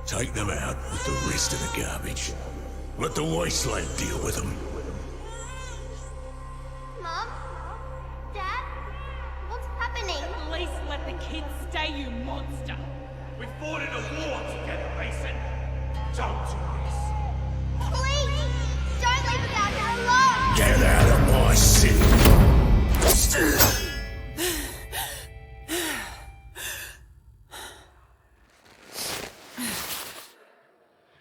Take them out with the rest of the garbage. Let the Wasteland deal with them. Mom? Dad? What's happening? Please let the kids stay, you monster! We fought in a war together, Mason. Don't do this. Please! Don't leave us out here alone! Get out of my city!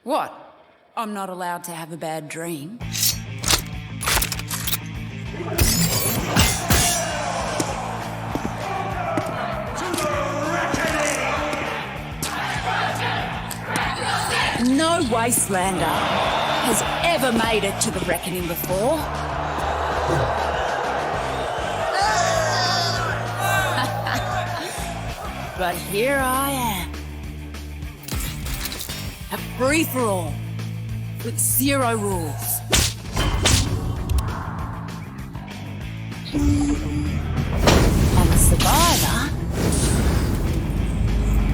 What? I'm not allowed to have a bad dream? No Wastelander has ever made it to the Reckoning before. But here I am. A free-for-all, with 0 rules. And the survivor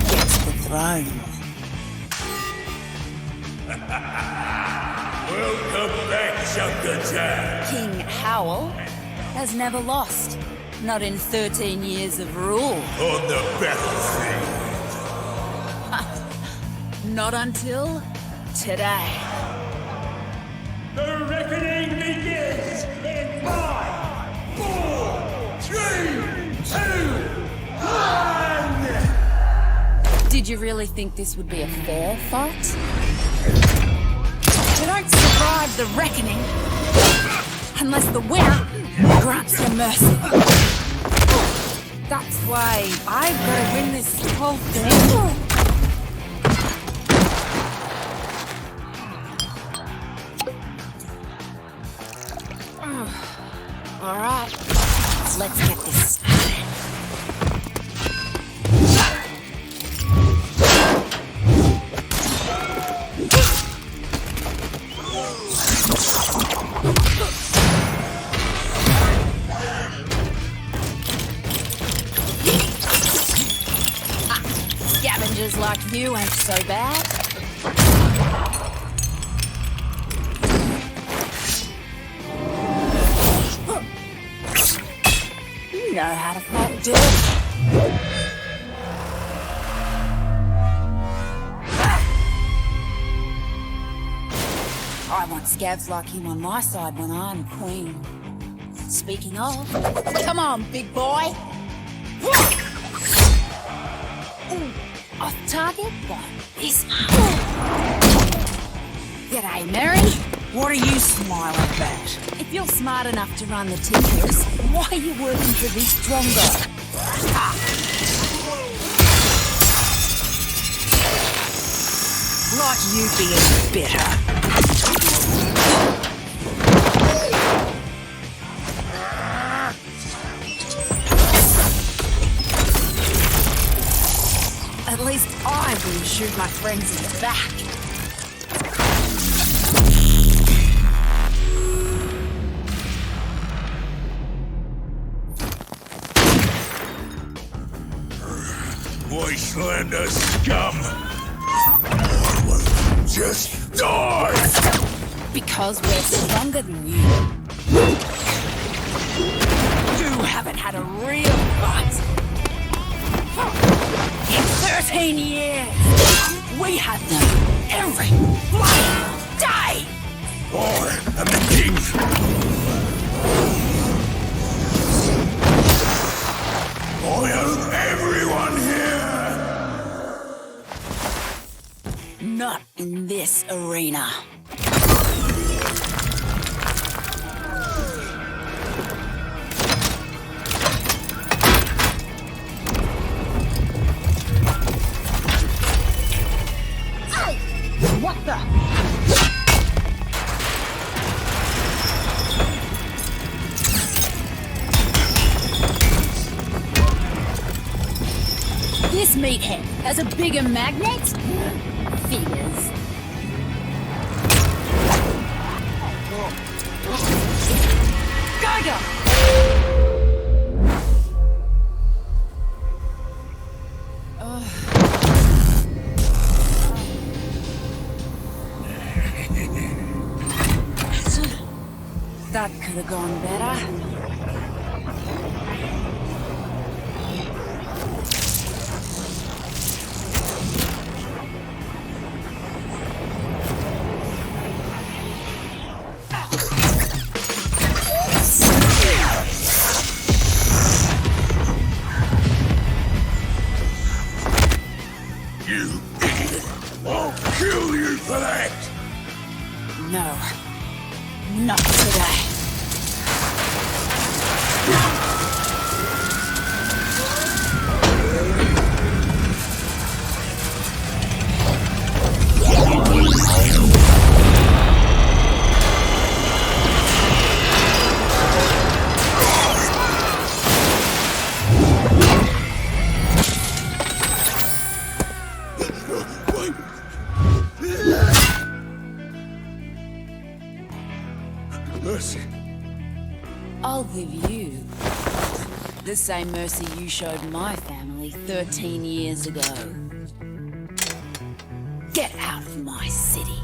gets the throne. Welcome back, Chunkajan. King Howell has never lost, not in 13 years of rule. On the battlefield. Not until today. The reckoning begins in 5, 4, 3, 2, 1! Did you really think this would be a fair fight? You don't survive the reckoning unless the winner grants you mercy. That's why I've got to win this whole thing. All right, let's get this started. Scavengers like you ain't so bad. You know how to fight dirty. I want scavs like him on my side when I'm queen. Speaking of, come on, big boy. Ooh, off target, but he's smart. G'day, Mary. What are you smiling about? If you're smart enough to run the Tinkers, why are you working for this drongo? Like you being bitter. At least I wouldn't shoot my friends in the back. Wastelander scum! I will just die! Because we're stronger than you. You haven't had a real fight. In 13 years, we had them every bloody day! I am the king! I own everyone here! Not in this arena. What the? This meathead has a bigger magnet? Figures. Geiger! could have gone better. You idiot! I'll kill you for that! No. Not today. Mercy. I'll give you the same mercy you showed my family 13 years ago. Get out of my city.